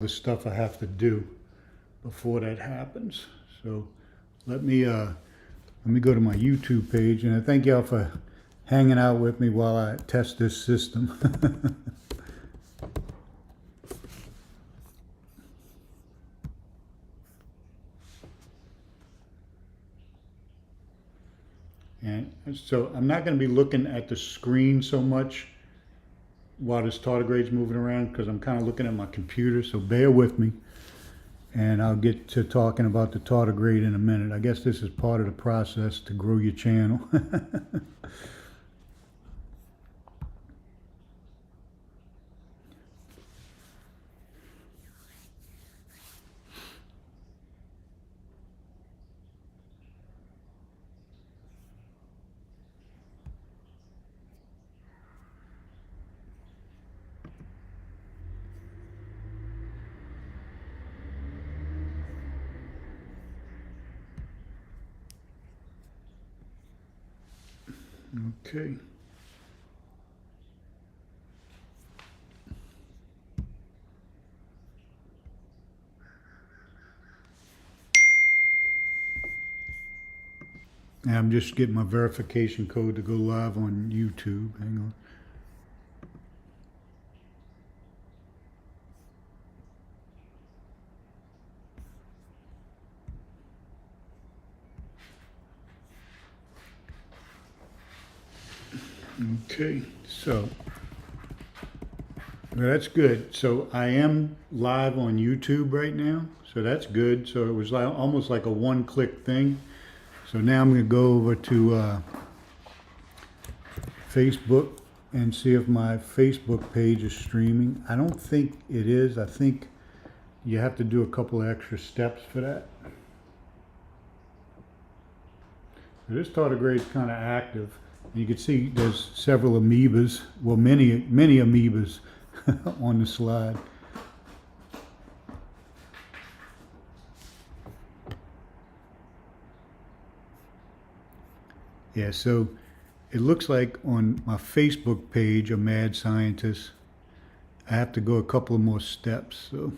the stuff I have to do before that happens. So let me go to my YouTube page, and I thank y'all for hanging out with me while I test this system. And so I'm not going to be looking at the screen so much while this tardigrade's moving around, because I'm kind of looking at my computer, so bear with me. And I'll get to talking about the tardigrade in a minute. I guess this is part of the process to grow your channel. Okay. And I'm just getting my verification code to go live on YouTube. Hang on. Okay, so that's good. So I am live on YouTube right now, so that's good. So it was like, almost like a one-click thing. So now I'm going to go over to Facebook and see if my Facebook page is streaming. I don't think it is. I think you have to do a couple of extra steps for that. So this tardigrade is kind of active. You can see there's several amoebas, well, many amoebas on the slide. Yeah, so it looks like on my Facebook page, A Mad Scientist, I have to go a couple of more steps. So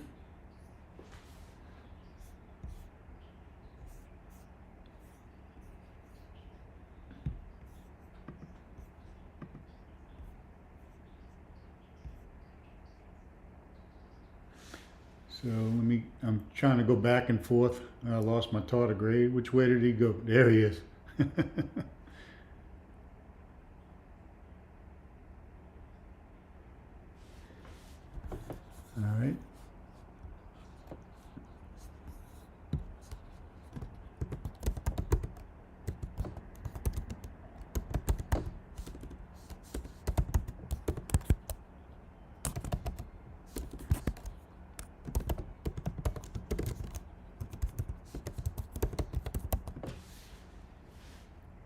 I'm trying to go back and forth. I lost my tardigrade. Which way did he go? There he is. All right.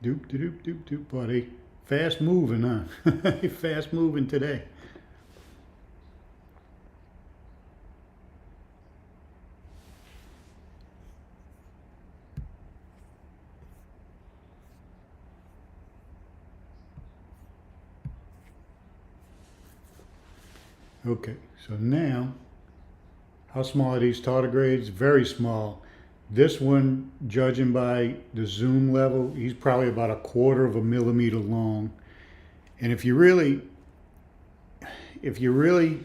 Doop, doop, doop, doop, buddy. Fast moving, huh? Fast moving today. Okay, so now, how small are these tardigrades? Very small. This one, judging by the zoom level, he's probably about 1/4 of a millimeter long. And if you really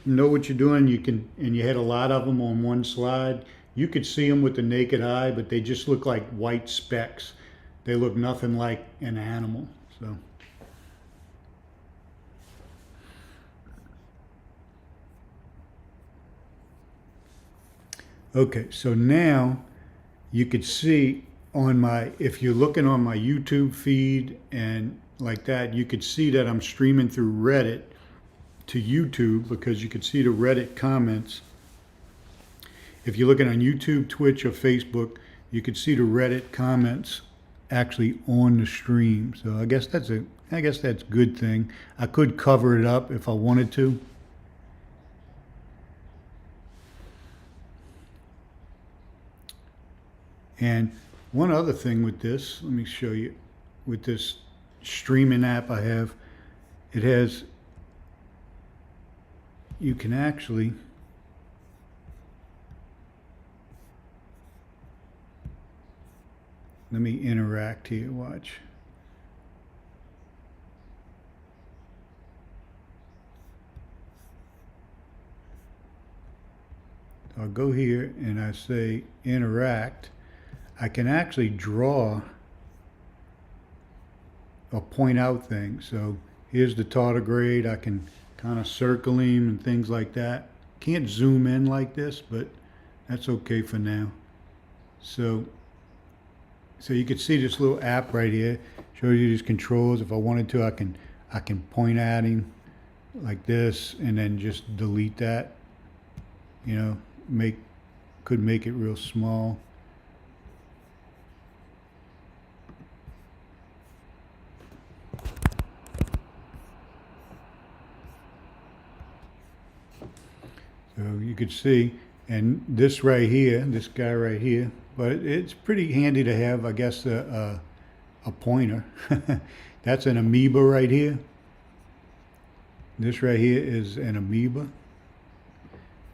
know what you're doing, and you had a lot of them on one slide, you could see them with the naked eye, but they just look like white specks. They look nothing like an animal. So. Okay, so now you could see on if you're looking on my YouTube feed and like that, you could see that I'm streaming through Reddit to YouTube, because you could see the Reddit comments. If you're looking on YouTube, Twitch, or Facebook, you could see the Reddit comments actually on the stream. So I guess that's a good thing. I could cover it up if I wanted to. And one other thing with this, let me show you, with this streaming app I have, it has, you can actually Let me interact here, watch. I'll go here and I say interact. I can actually draw or point out things. So here's the tardigrade. I can kind of circle him and things like that. Can't zoom in like this, but that's okay for now. So you can see this little app right here. Shows you these controls. If I wanted to, I can point at him like this and then just delete that. You know, could make it real small. So you could see, and this right here, this guy right here, but it's pretty handy to have, I guess, a pointer. That's an amoeba right here. This right here is an amoeba.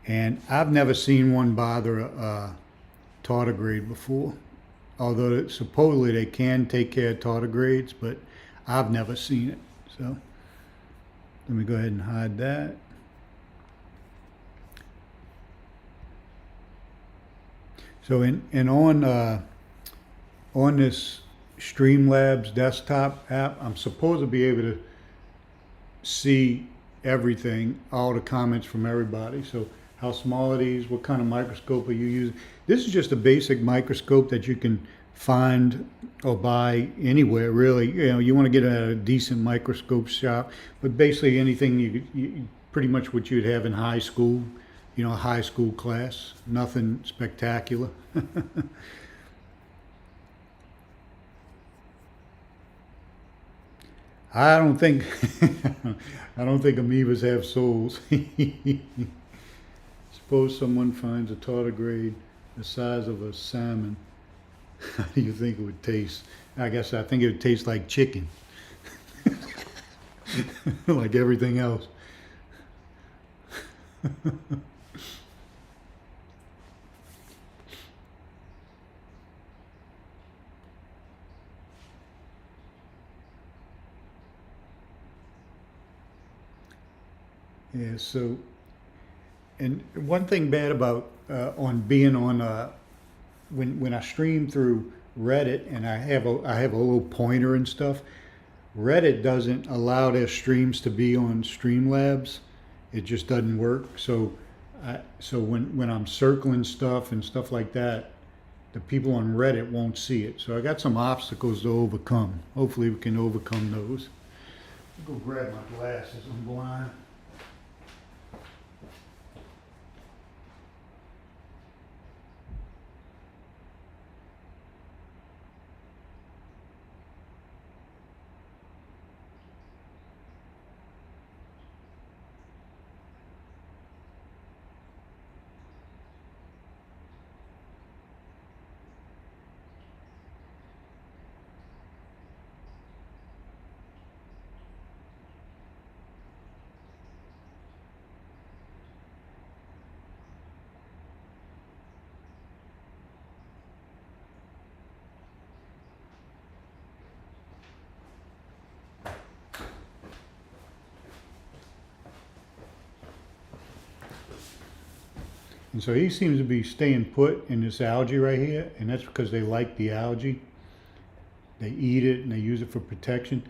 And I've never seen one bother a tardigrade before. Although supposedly they can take care of tardigrades, but I've never seen it. So let me go ahead and hide that. So on this Streamlabs desktop app, I'm supposed to be able to see everything, all the comments from everybody. So how small are these? What kind of microscope are you using? This is just a basic microscope that you can find or buy anywhere, really. You know, you want to get a decent microscope shop, but basically anything you pretty much what you'd have in high school, you know, a high school class. Nothing spectacular. I don't think I don't think amoebas have souls. Suppose someone finds a tardigrade the size of a salmon. How do you think it would taste? I think it would taste like chicken. Like everything else. Yeah, so, and one thing bad about on being on when I stream through Reddit and I have a little pointer and stuff, Reddit doesn't allow their streams to be on Streamlabs. It just doesn't work. So when I'm circling stuff and stuff like that, the people on Reddit won't see it. So I got some obstacles to overcome. Hopefully we can overcome those. I'll go grab my glasses. I'm blind. And so he seems to be staying put in this algae right here, and that's because they like the algae. They eat it and they use it for protection.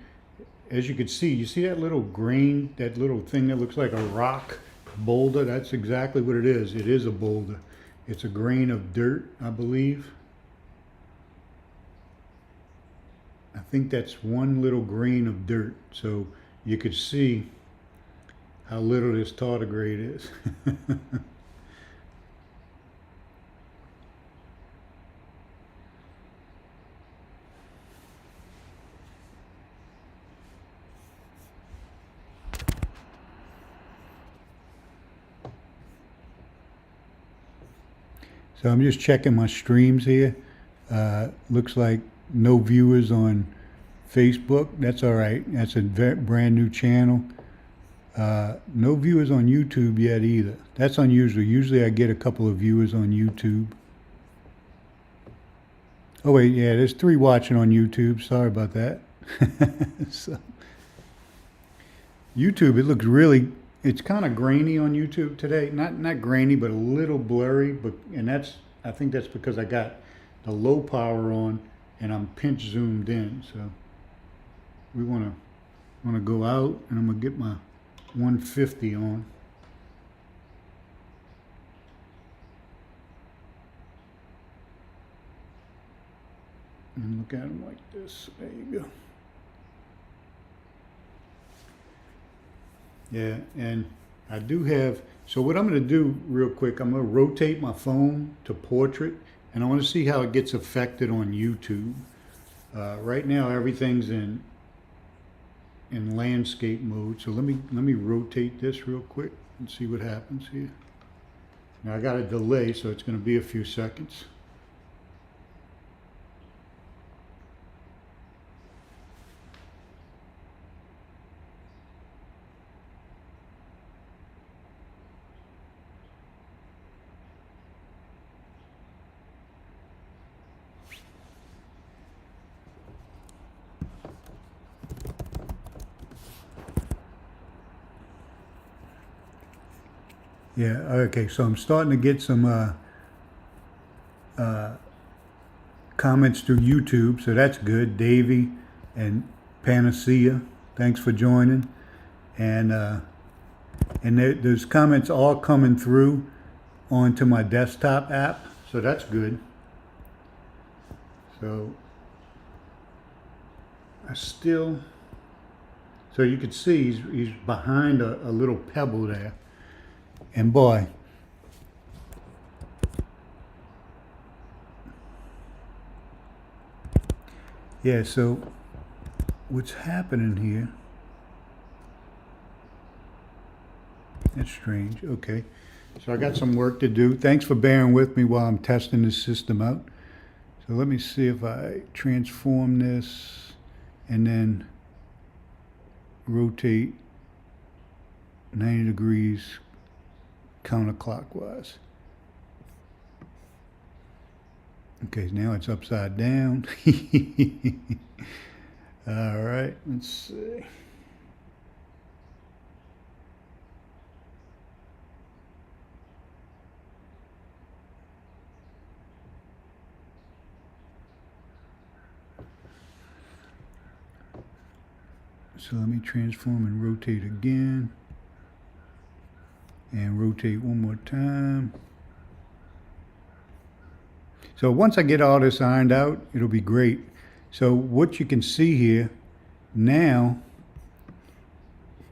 As you can see, you see that little grain, that little thing that looks like a rock boulder? That's exactly what it is. It is a boulder. It's a grain of dirt, I believe. I think that's one little grain of dirt. So you could see how little this tardigrade is. So I'm just checking my streams here. Looks like no viewers on Facebook. That's all right. That's a brand new channel. No viewers on YouTube yet either. That's unusual. Usually I get a couple of viewers on YouTube. Oh wait, yeah, there's 3 watching on YouTube. Sorry about that. So, YouTube, it looks really, it's kind of grainy on YouTube today. Not grainy, but a little blurry. But I think that's because I got the low power on and I'm pinch zoomed in. So we want to go out, and I'm gonna get my 150 on. And look at them like this. There you go. Yeah, and I do have, so what I'm going to do real quick, I'm going to rotate my phone to portrait, and I want to see how it gets affected on YouTube. Right now everything's in landscape mode, so let me rotate this real quick and see what happens here. Now I got a delay, so it's going to be a few seconds. Yeah, okay, so I'm starting to get some comments through YouTube, so that's good. Davey and Panacea, thanks for joining. And there's comments all coming through onto my desktop app, so that's good. So so you can see he's behind a little pebble there. And boy, yeah, so what's happening here? That's strange. Okay. So I got some work to do. Thanks for bearing with me while I'm testing this system out. So let me see if I transform this and then rotate 90 degrees counterclockwise. Okay, now it's upside down. All right, let's see. So let me transform and rotate again. And rotate one more time. So once I get all this ironed out, it'll be great. So what you can see here now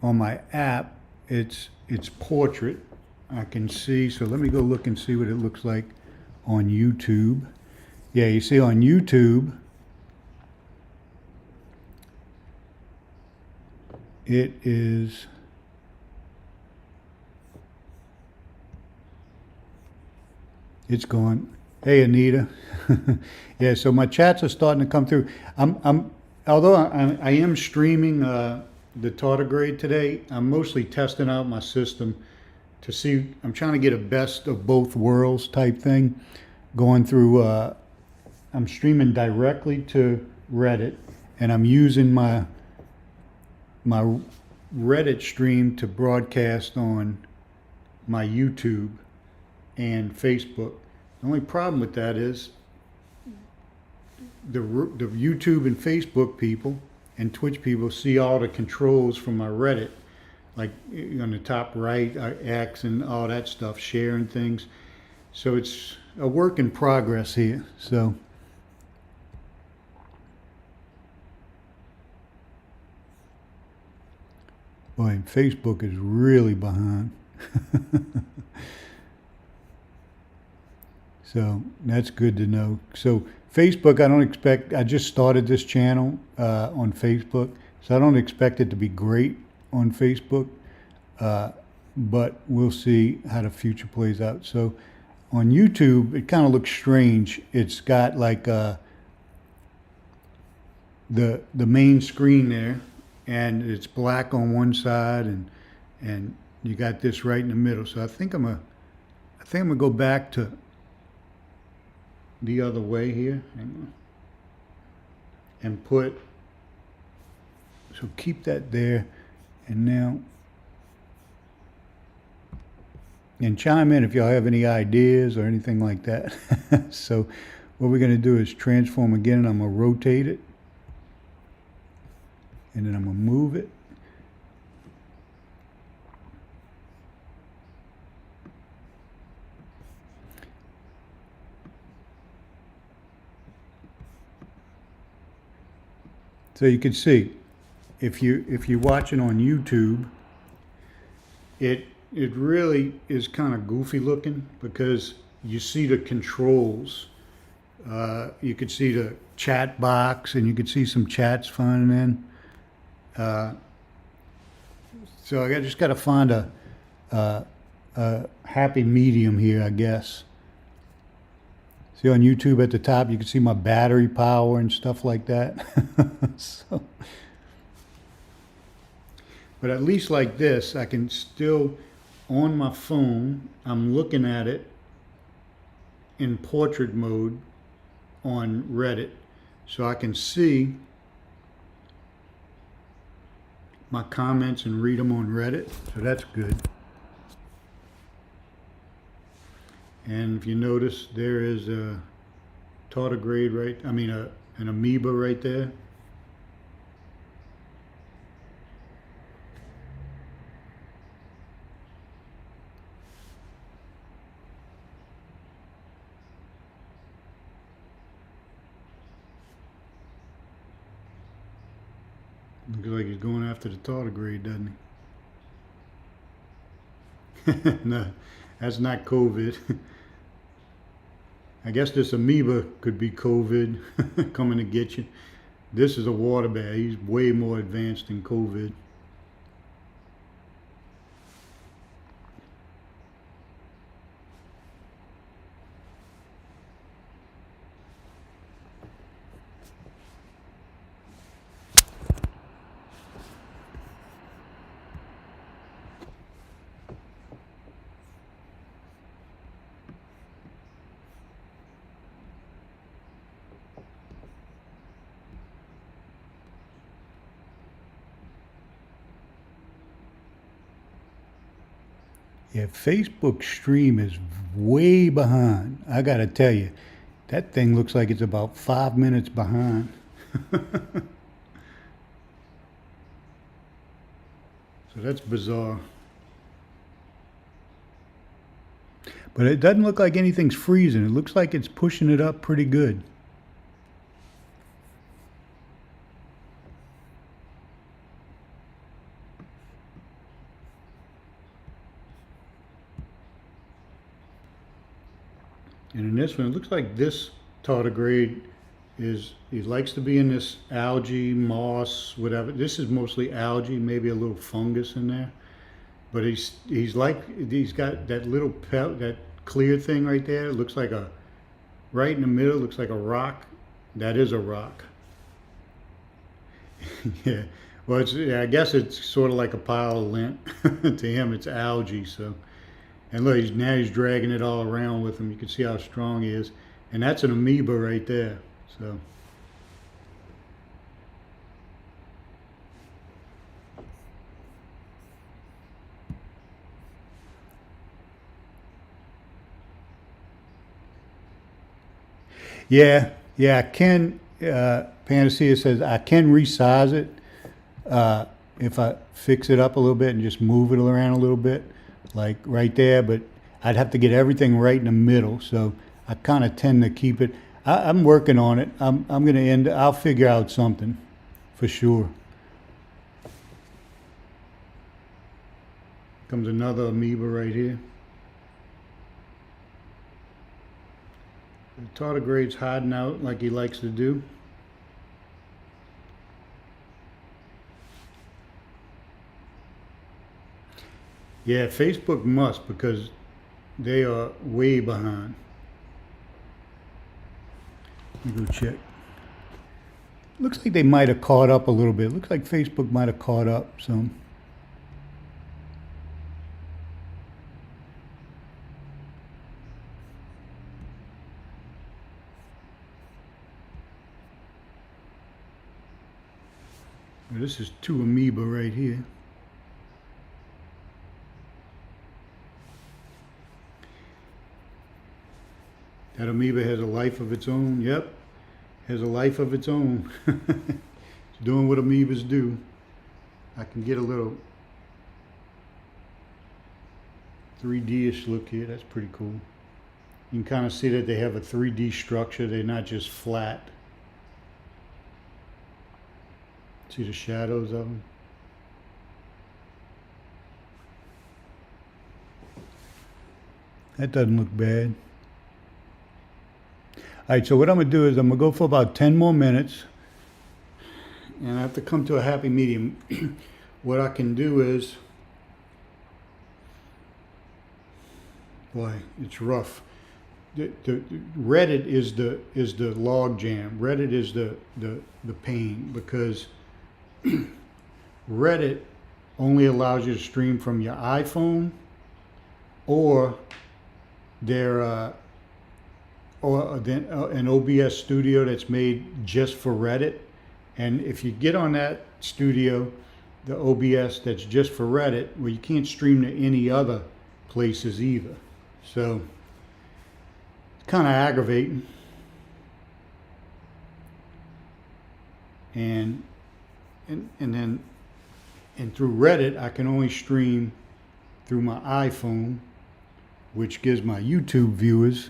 on my app, it's portrait. I can see, so let me go look and see what it looks like on YouTube. Yeah, you see on YouTube, it is, it's gone. Hey Anita. Yeah, so my chats are starting to come through. Although I am streaming the Tardigrade today, I'm mostly testing out my system to see, I'm trying to get a best of both worlds type thing. Going through, I'm streaming directly to Reddit, and I'm using my Reddit stream to broadcast on my YouTube and Facebook. The only problem with that is the YouTube and Facebook people and Twitch people see all the controls from my Reddit, like on the top right, X and all that stuff, sharing things. So it's a work in progress here. So boy, Facebook is really behind. So that's good to know. So Facebook, I just started this channel on Facebook, so I don't expect it to be great on Facebook, but we'll see how the future plays out. So on YouTube, it kind of looks strange. It's got like the main screen there, and it's black on one side, and you got this right in the middle. So I think I'm gonna go back to the other way here. Hang on. and put, so keep that there. And now, and chime in if y'all have any ideas or anything like that. So what we're going to do is transform again, and I'm going to rotate it. And then I'm going to move it. So you can see, if you're watching on YouTube, it really is kind of goofy looking because you see the controls. You could see the chat box, and you could see some chats finding in. So I just got to find a happy medium here, I guess. See on YouTube at the top, you can see my battery power and stuff like that. So, but at least like this, I can still, on my phone, I'm looking at it in portrait mode on Reddit. So I can see my comments and read them on Reddit. So that's good. And if you notice, there is a tardigrade an amoeba right there. Looks like he's going after the tardigrade, doesn't he? No, that's not COVID. I guess this amoeba could be COVID coming to get you. This is a water bear. He's way more advanced than COVID. Yeah, Facebook stream is way behind. I gotta tell you, that thing looks like it's about 5 minutes behind. So that's bizarre. But it doesn't look like anything's freezing. It looks like it's pushing it up pretty good. And in this one, it looks like this tardigrade he likes to be in this algae, moss, whatever. This is mostly algae, maybe a little fungus in there. But he's got that little that clear thing right there. It looks like right in the middle, looks like a rock. That is a rock. Yeah. Well, I guess it's sort of like a pile of lint. To him, it's algae. So. And look, now he's dragging it all around with him. You can see how strong he is. And that's an amoeba right there. So. Yeah, I can, Panacea says I can resize it if I fix it up a little bit and just move it around a little bit. Like right there, but I'd have to get everything right in the middle. So I kind of tend to keep it. I'm working on it. I'll figure out something for sure. Comes another amoeba right here. The tardigrade's hiding out like he likes to do. Yeah, Facebook must, because they are way behind. Let me go check. Looks like they might have caught up a little bit. Looks like Facebook might have caught up some. This is 2 amoeba right here. That amoeba has a life of its own. Yep, has a life of its own. It's doing what amoebas do. I can get a little 3D-ish look here. That's pretty cool. You can kind of see that they have a 3D structure. They're not just flat. See the shadows of them? That doesn't look bad. All right, so what I'm going to do is I'm going to go for about 10 more minutes. And I have to come to a happy medium. What I can do is, boy, it's rough. The Reddit is the log jam. Reddit is the pain, because Reddit only allows you to stream from your iPhone or their an OBS studio that's made just for Reddit. And if you get on that studio, the OBS that's just for Reddit, well, you can't stream to any other places either. So it's kind of aggravating. And through Reddit, I can only stream through my iPhone, which gives my YouTube viewers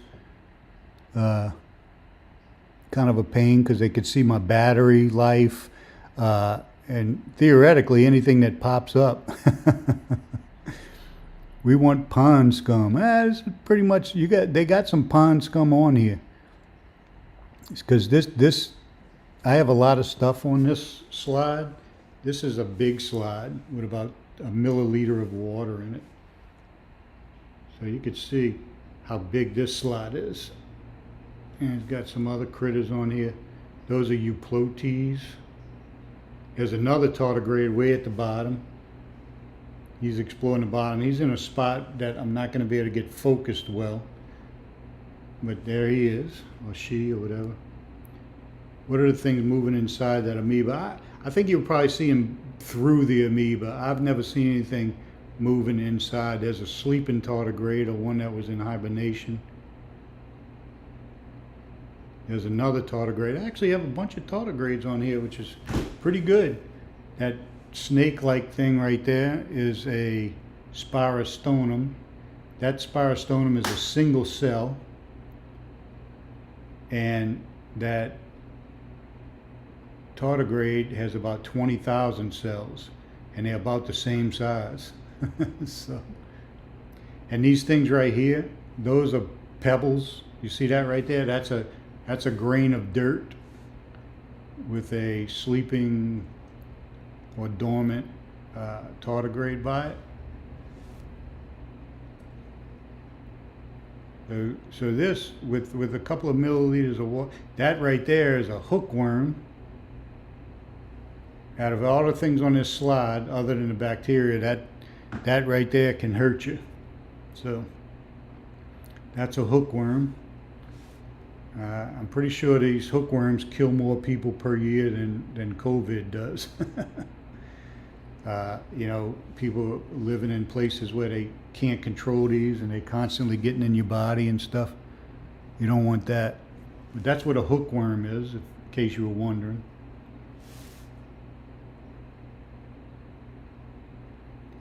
kind of a pain, because they could see my battery life, and theoretically anything that pops up. We want pond scum. This is pretty much, they got some pond scum on here. It's because this I have a lot of stuff on this slide. This is a big slide with about a milliliter of water in it. So you could see how big this slide is. And it's got some other critters on here. Those are euplotes. There's another tardigrade way at the bottom. He's exploring the bottom. He's in a spot that I'm not going to be able to get focused well. But there he is, or she, or whatever. What are the things moving inside that amoeba? I think you'll probably see him through the amoeba. I've never seen anything moving inside. There's a sleeping tardigrade, or one that was in hibernation. There's another tardigrade. I actually have a bunch of tardigrades on here, which is pretty good. That snake-like thing right there is a spirostonum. That spirostonum is a single cell, and that tardigrade has about 20,000 cells, and they're about the same size. So, and these things right here, those are pebbles. You see that right there? That's a grain of dirt with a sleeping or dormant tardigrade by it. So this, with a couple of milliliters of water, that right there is a hookworm. Out of all the things on this slide, other than the bacteria, that right there can hurt you. So that's a hookworm. I'm pretty sure these hookworms kill more people per year than COVID does. You know, people living in places where they can't control these, and they're constantly getting in your body and stuff. You don't want that. But that's what a hookworm is, in case you were wondering.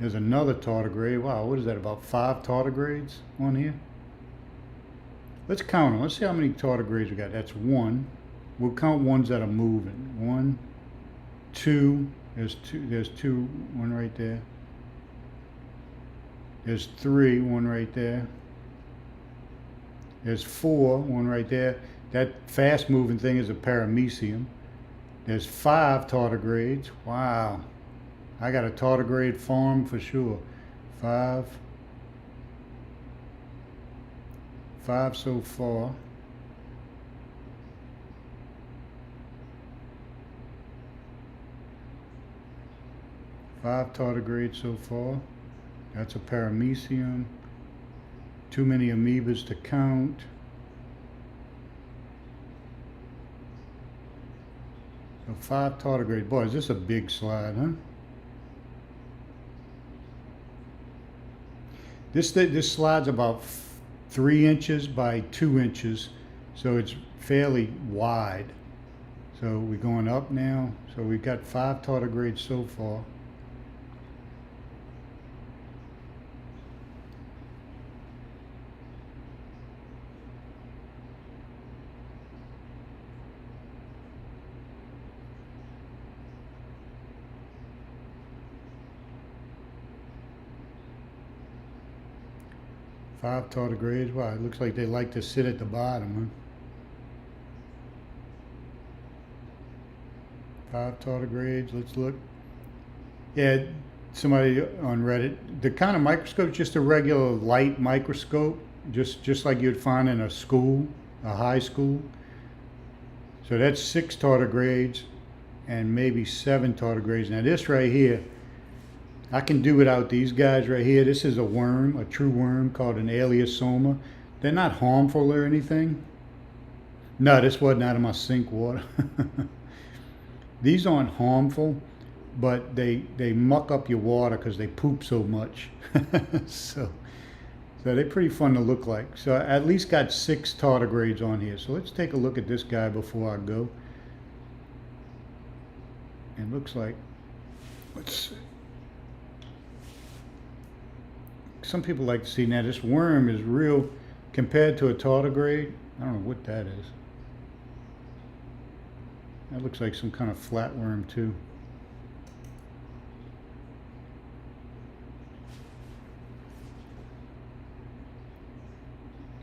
There's another tardigrade. Wow, what is that, about 5 tardigrades on here? Let's count them. Let's see how many tardigrades we got. That's 1. We'll count ones that are moving. 1, 2. There's 2. There's 2. 1 right there. There's 3. 1 right there. There's 4. 1 right there. That fast moving thing is a paramecium. There's 5 tardigrades. Wow. I got a tardigrade farm for sure. 5 so far. Five tardigrades so far. That's a paramecium. Too many amoebas to count. So 5 tardigrades. Boy, is this a big slide, huh? This slide's about 3 inches by 2 inches, so it's fairly wide. So we're going up now. So we've got 5 tardigrades so far. Five tardigrades. Wow, it looks like they like to sit at the bottom, huh? 5 tardigrades. Let's look. Yeah, somebody on Reddit. The kind of microscope is just a regular light microscope, just like you'd find in a school, a high school. So that's 6 tardigrades and maybe 7 tardigrades. Now this right here, I can do without these guys right here. This is a worm, a true worm called an Aleosoma. They're not harmful or anything. No, this wasn't out of my sink water. These aren't harmful, but they muck up your water because they poop so much. so they're pretty fun to look like. So I at least got 6 tardigrades on here. So let's take a look at this guy before I go. It looks like, let's see. Some people like to see now this worm is real compared to a tardigrade. I don't know what that is. That looks like some kind of flatworm too.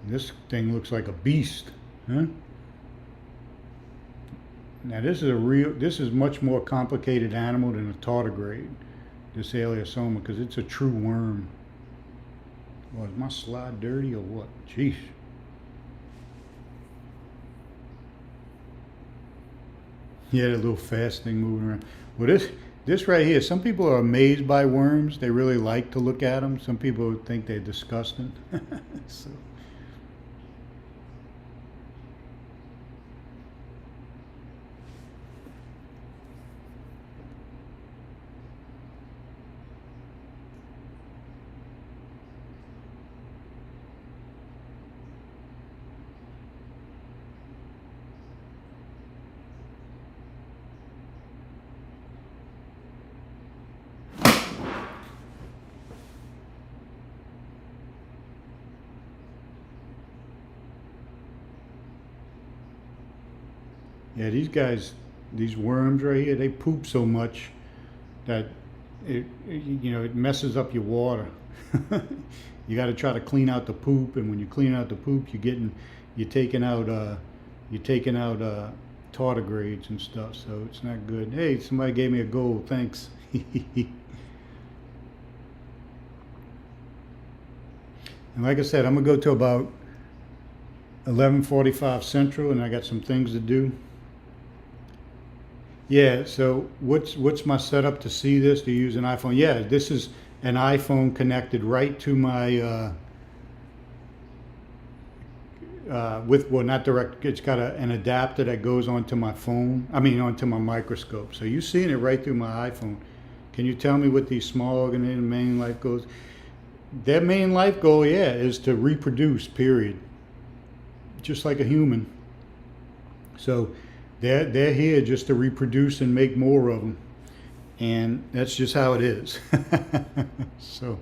This thing looks like a beast, huh? Now this is much more complicated animal than a tardigrade, this Aleosoma, because it's a true worm. Well, is my slide dirty or what? Jeez. Yeah, that little fast thing moving around. Well, this right here, some people are amazed by worms. They really like to look at them. Some people think they're disgusting. So. Yeah, these guys, these worms right here, they poop so much that it messes up your water. You got to try to clean out the poop, and when you clean out the poop, you're taking out tardigrades and stuff. So it's not good. Hey, somebody gave me a gold. Thanks. And like I said, I'm gonna go to about 11:45 Central, and I got some things to do. Yeah, so what's my setup to see this, to use an iPhone? Yeah, this is an iPhone connected right to my, well, not direct, it's got an adapter that goes onto my phone, onto my microscope. So you're seeing it right through my iPhone. Can you tell me what these small organisms' main life goals? Their main life goal, yeah, is to reproduce, period. Just like a human. So they're here just to reproduce and make more of them, and that's just how it is. So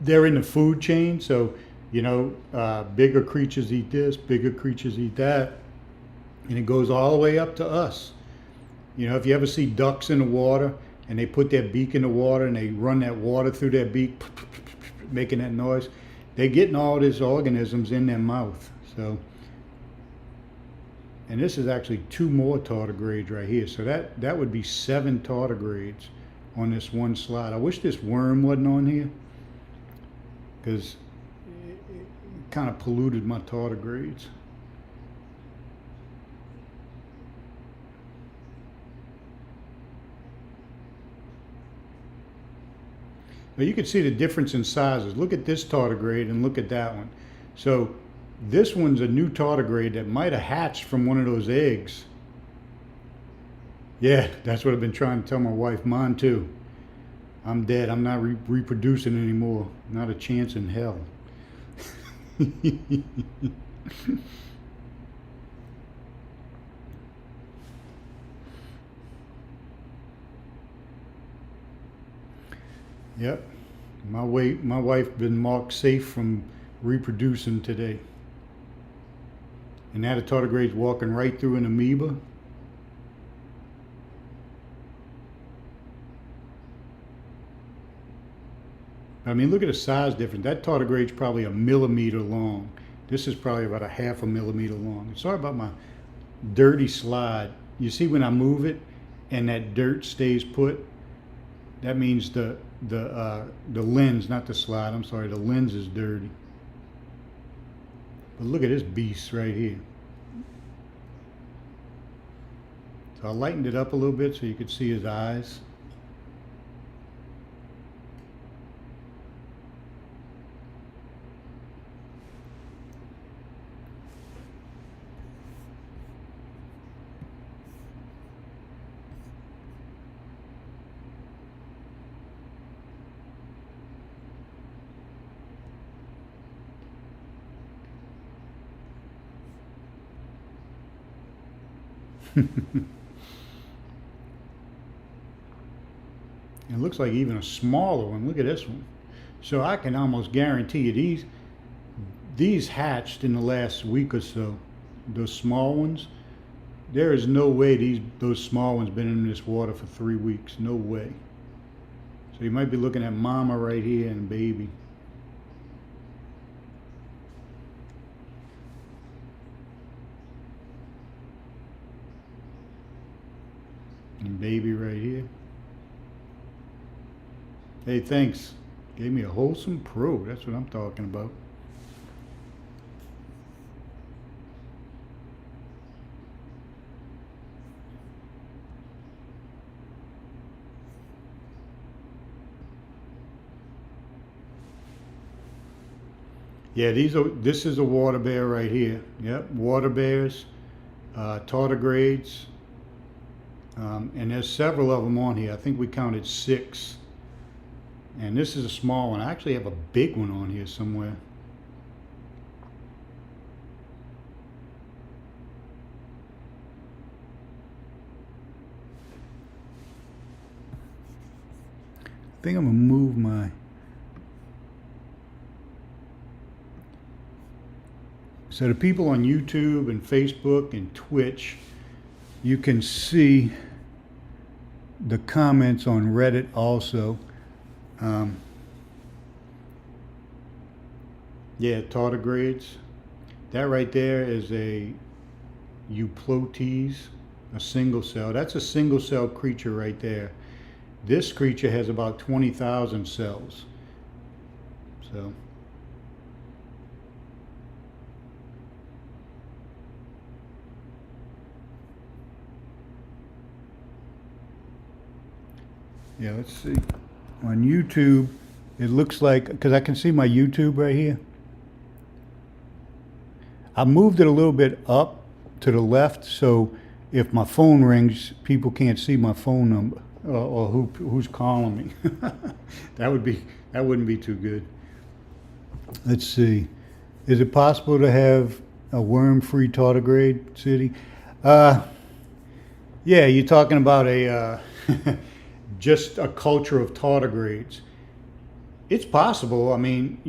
they're in the food chain, so bigger creatures eat this, bigger creatures eat that, and it goes all the way up to us. If you ever see ducks in the water and they put their beak in the water and they run that water through their beak, making that noise, they're getting all these organisms in their mouth. So, and this is actually 2 more tardigrades right here. So that would be 7 tardigrades on this one slide. I wish this worm wasn't on here, because it kind of polluted my tardigrades. But you can see the difference in sizes. Look at this tardigrade and look at that one. So this one's a new tardigrade that might have hatched from one of those eggs. Yeah, that's what I've been trying to tell my wife. Mine too. I'm dead. I'm not reproducing anymore. Not a chance in hell. Yep. My wife been marked safe from reproducing today. And now the tardigrade's walking right through an amoeba. I mean, look at the size difference. That tardigrade's probably a millimeter long. This is probably about a half a millimeter long. Sorry about my dirty slide. You see when I move it and that dirt stays put? That means the lens, not the slide, I'm sorry, the lens is dirty. But look at this beast right here. So I lightened it up a little bit so you could see his eyes. It looks like even a smaller one. Look at this one. So I can almost guarantee you these hatched in the last week or so. Those small ones. There is no way those small ones been in this water for 3 weeks. No way. So you might be looking at mama right here and baby. And baby right here. Hey, thanks. Gave me a wholesome pro. That's what I'm talking about. Yeah, this is a water bear right here. Yep, water bears, tardigrades, and there's several of them on here. I think we counted 6. And this is a small one. I actually have a big one on here somewhere. I think I'm gonna move my so the people on YouTube and Facebook and Twitch, you can see the comments on Reddit also. Yeah, tardigrades. That right there is a euplotes, a single cell. That's a single cell creature right there. This creature has about 20,000 cells. So. Yeah, let's see. On YouTube, it looks like, because I can see my YouTube right here. I moved it a little bit up to the left, so if my phone rings, people can't see my phone number or who's calling me. That wouldn't be too good. Let's see. Is it possible to have a worm-free tardigrade city? Yeah, you're talking about a just a culture of tardigrades. It's possible. I mean,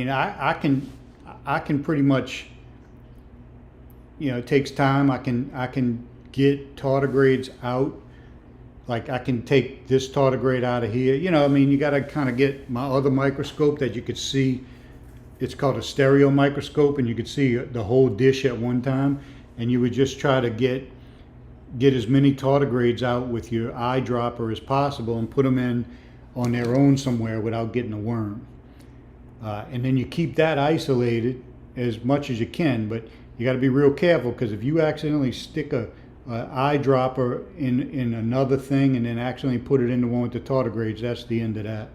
I can pretty much, it takes time. I can get tardigrades out. Like I can take this tardigrade out of here. You got to kind of get my other microscope that you could see. It's called a stereo microscope, and you could see the whole dish at one time. And you would just try to get as many tardigrades out with your eyedropper as possible and put them in on their own somewhere without getting a worm. And then you keep that isolated as much as you can, but you got to be real careful, because if you accidentally stick a eyedropper in another thing and then accidentally put it in the one with the tardigrades, that's the end of that.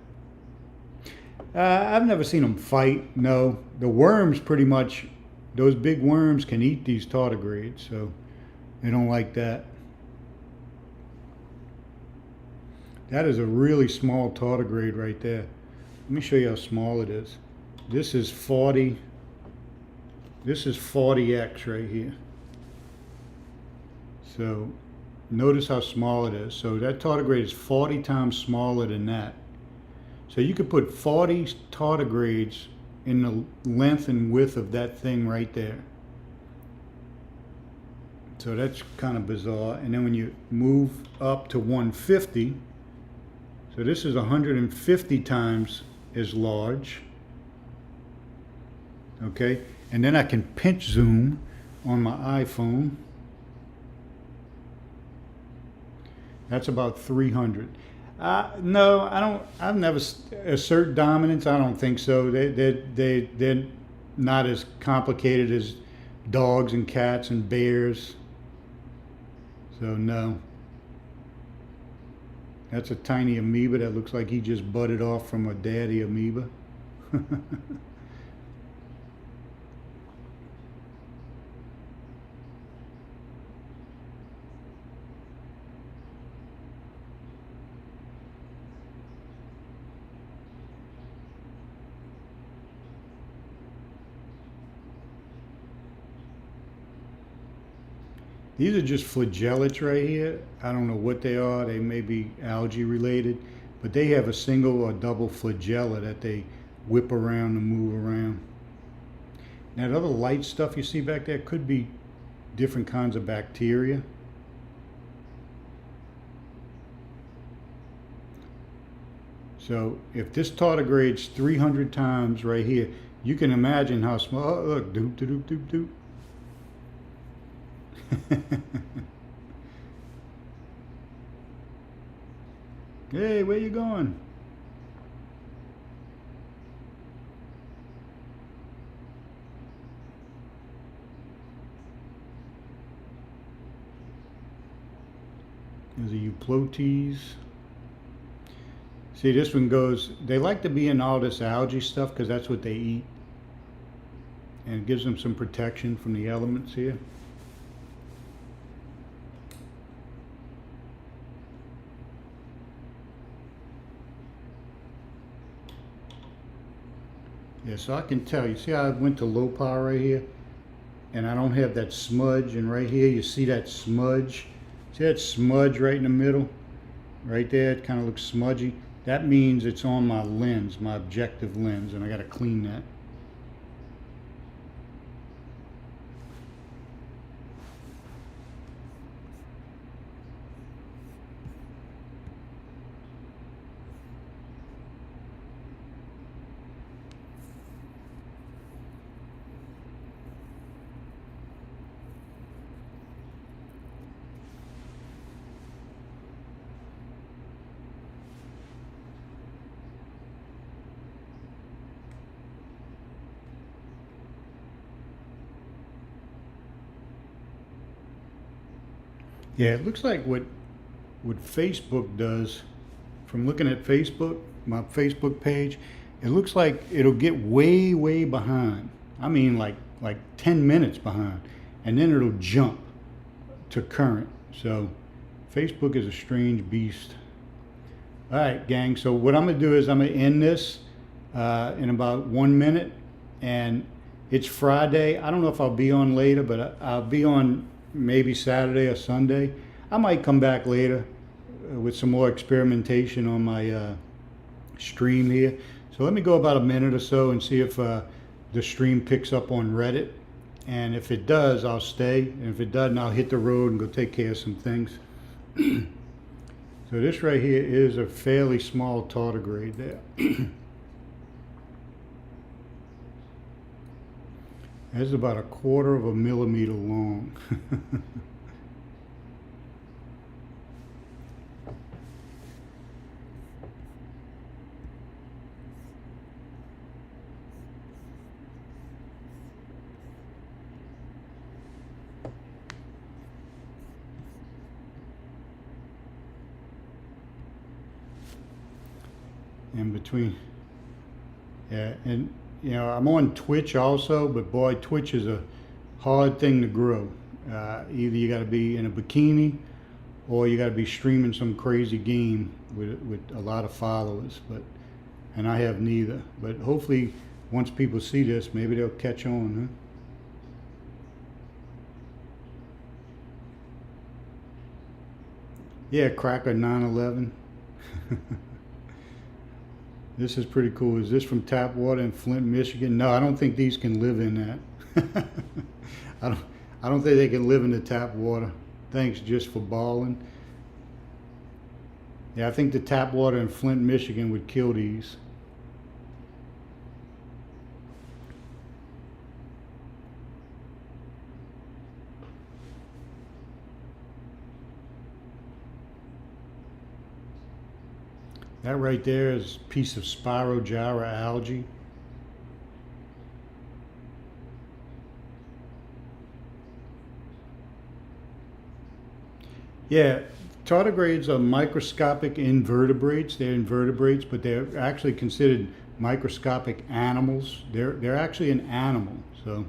I've never seen them fight. No, the worms pretty much, those big worms can eat these tardigrades, so they don't like that. That is a really small tardigrade right there. Let me show you how small it is. This is 40. This is 40x right here. So notice how small it is. So that tardigrade is 40 times smaller than that. So you could put 40 tardigrades in the length and width of that thing right there. So that's kind of bizarre. And then when you move up to 150, so this is 150 times as large. Okay, and then I can pinch zoom on my iPhone. That's about 300. No, I don't. I've never assert dominance. I don't think so. They're not as complicated as dogs and cats and bears. So no. That's a tiny amoeba that looks like he just budded off from a daddy amoeba. These are just flagellates right here. I don't know what they are. They may be algae related, but they have a single or double flagella that they whip around and move around. Now, that other light stuff you see back there could be different kinds of bacteria. So if this tardigrade's 300 times right here, you can imagine how small. Oh, look, doop, doop, doop, doop. Hey, where you going? There's a Euplotes. See, this one goes, they like to be in all this algae stuff because that's what they eat. And it gives them some protection from the elements here. Yeah, so I can tell, you see how I went to low power right here? And I don't have that smudge, and right here you see that smudge? See that smudge right in the middle? Right there, it kind of looks smudgy. That means it's on my lens, my objective lens, and I gotta clean that. Yeah, it looks like what Facebook does, from looking at Facebook, my Facebook page, it looks like it'll get way behind. I mean like 10 minutes behind, and then it'll jump to current. So Facebook is a strange beast. All right, gang, so what I'm gonna do is I'm gonna end this in about 1 minute, and it's Friday. I don't know if I'll be on later, but I'll be on maybe Saturday or Sunday. I might come back later with some more experimentation on my stream here. So let me go about a minute or so and see if the stream picks up on Reddit. And if it does, I'll stay. And if it doesn't, I'll hit the road and go take care of some things. So this right here is a fairly small tardigrade there. That's about 1/4 millimeter long. In between, yeah, and you know, I'm on Twitch also, but boy, Twitch is a hard thing to grow. Either you got to be in a bikini or you got to be streaming some crazy game with a lot of followers. And I have neither. But hopefully, once people see this, maybe they'll catch on. Huh? Yeah, Cracker 911. This is pretty cool. Is this from tap water in Flint, Michigan? No, I don't think these can live in that. I don't. I don't think they can live in the tap water. Thanks just for balling. Yeah, I think the tap water in Flint, Michigan would kill these. That right there is a piece of Spirogyra algae. Yeah, tardigrades are microscopic invertebrates. They're invertebrates, but they're actually considered microscopic animals. They're actually an animal. So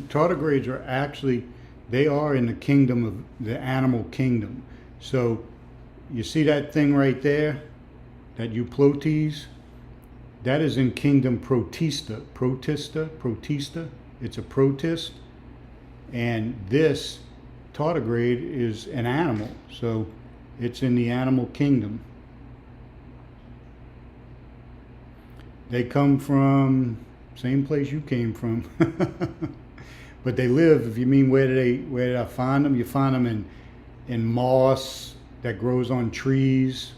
tardigrades are actually, they are in the kingdom of the animal kingdom. So you see that thing right there, that euplotes, that is in kingdom Protista. Protista. It's a protist. And this tardigrade is an animal. So it's in the animal kingdom. They come from same place you came from. But they live, if you mean where did I find them? You find them in moss that grows on trees,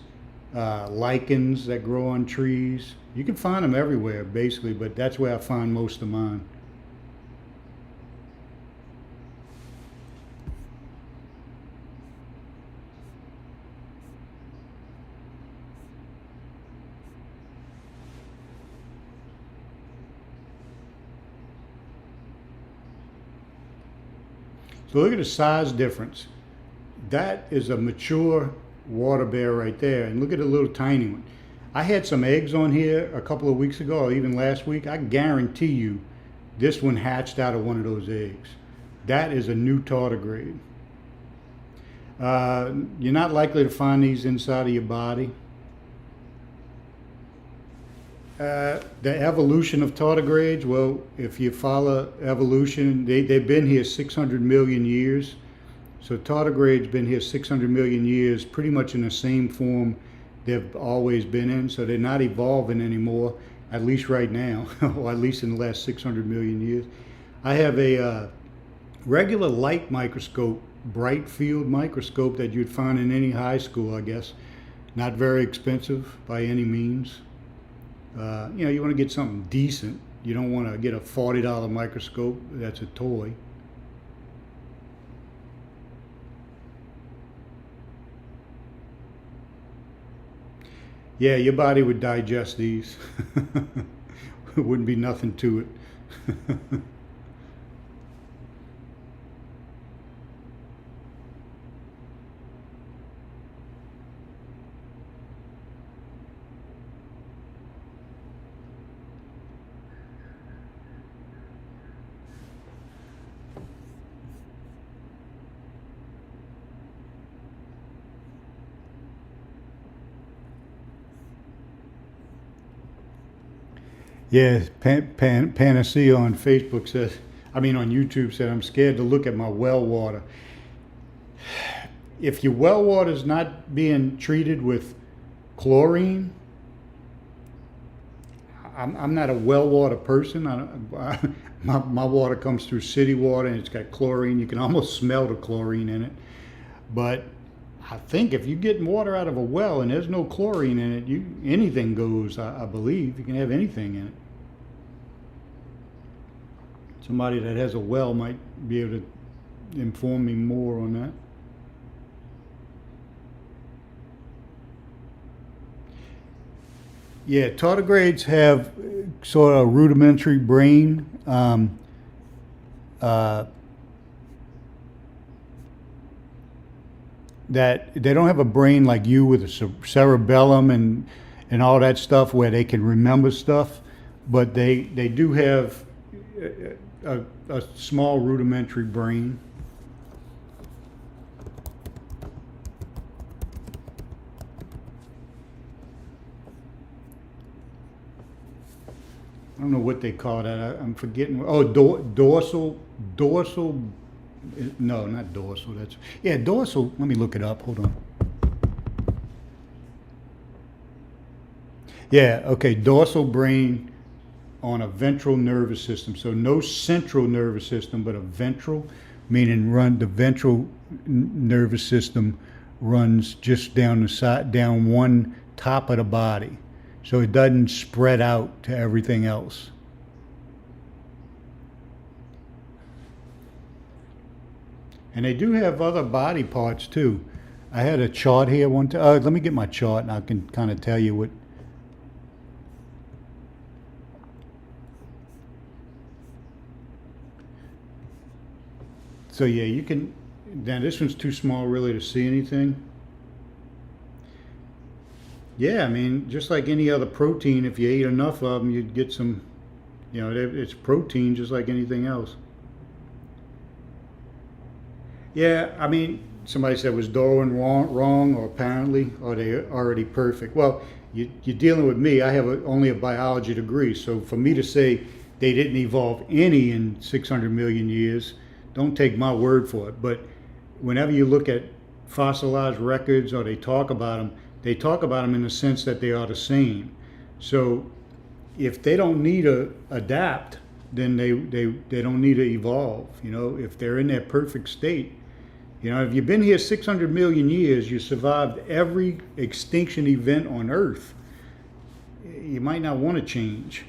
lichens that grow on trees. You can find them everywhere, basically, but that's where I find most of mine. So look at the size difference. That is a mature water bear right there. And look at the little tiny one. I had some eggs on here a couple of weeks ago, or even last week. I guarantee you this one hatched out of one of those eggs. That is a new tardigrade. You're not likely to find these inside of your body. The evolution of tardigrades, well, if you follow evolution, they've been here 600 million years. So tardigrades been here 600 million years, pretty much in the same form they've always been in. So they're not evolving anymore, at least right now, or at least in the last 600 million years. I have a regular light microscope, bright field microscope that you'd find in any high school, I guess. Not very expensive by any means. You want to get something decent. You don't want to get a $40 microscope that's a toy. Yeah, your body would digest these. It wouldn't be nothing to it. Yeah, Panacea on Facebook says, I mean on YouTube said, I'm scared to look at my well water. If your well water is not being treated with chlorine, I'm not a well water person. My water comes through city water and it's got chlorine. You can almost smell the chlorine in it. But I think if you get water out of a well and there's no chlorine in it, anything goes, I believe. You can have anything in it. Somebody that has a well might be able to inform me more on that. Yeah, tardigrades have sort of a rudimentary brain. Uh, that they don't have a brain like you with a cerebellum and all that stuff where they can remember stuff, but they do have a small rudimentary brain. I don't know what they call that. I'm forgetting. Oh, dorsal. No, not dorsal. That's yeah, dorsal. Let me look it up. Hold on. Yeah, okay. Dorsal brain on a ventral nervous system. So no central nervous system, but a ventral, meaning the ventral nervous system runs just down the side, down one top of the body. So it doesn't spread out to everything else. And they do have other body parts too. I had a chart here one time. Let me get my chart and I can kind of tell you what. So yeah, you can, now this one's too small really to see anything. Yeah, I mean, just like any other protein, if you ate enough of them, you'd get some, you know, it's protein just like anything else. Yeah, I mean, somebody said, was Darwin wrong or apparently, or are they already perfect? Well, you're dealing with me. I have only a biology degree, so for me to say they didn't evolve any in 600 million years, don't take my word for it. But whenever you look at fossilized records or they talk about them in the sense that they are the same. So if they don't need to adapt, then they don't need to evolve. You know, if they're in their perfect state, you know, if you've been here 600 million years, you survived every extinction event on Earth, you might not want to change.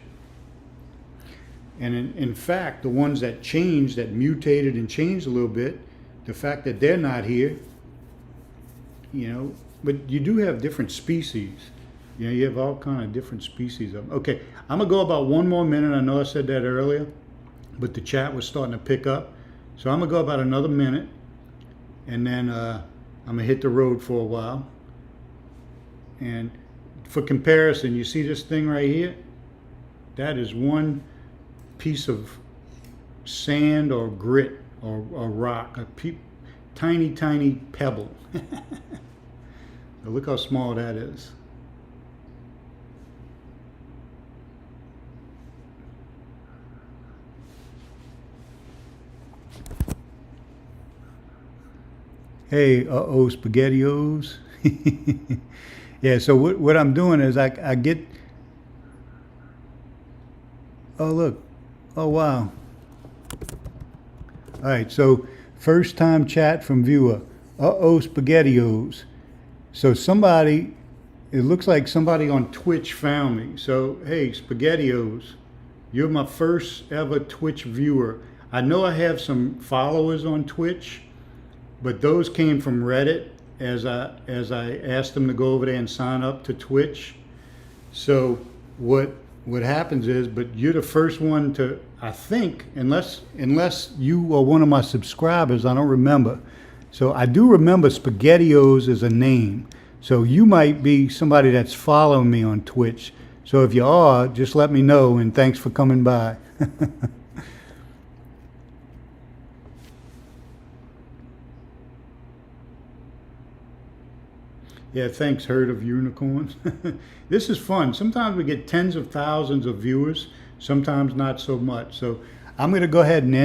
And in fact, the ones that changed, that mutated and changed a little bit, the fact that they're not here, you know, but you do have different species. You know, you have all kind of different species of them. Okay, I'm gonna go about 1 more minute. I know I said that earlier, but the chat was starting to pick up. So I'm gonna go about another minute, and then I'm gonna hit the road for a while. And for comparison, you see this thing right here? That is one piece of sand or grit or rock, a tiny, tiny pebble. Look how small that is. Hey, SpaghettiOs. Yeah, so what I'm doing is I get, oh look, oh wow. All right, so first time chat from viewer, SpaghettiOs. So somebody, it looks like somebody on Twitch found me. So hey, SpaghettiOs, you're my first ever Twitch viewer. I know I have some followers on Twitch, but those came from Reddit as I asked them to go over there and sign up to Twitch. So what happens is, but you're the first one to, I think, unless you are one of my subscribers, I don't remember. So I do remember SpaghettiOs as a name. So you might be somebody that's following me on Twitch. So if you are, just let me know, and thanks for coming by. Yeah, thanks, Herd of Unicorns. This is fun. Sometimes we get tens of thousands of viewers, sometimes not so much. So I'm going to go ahead and end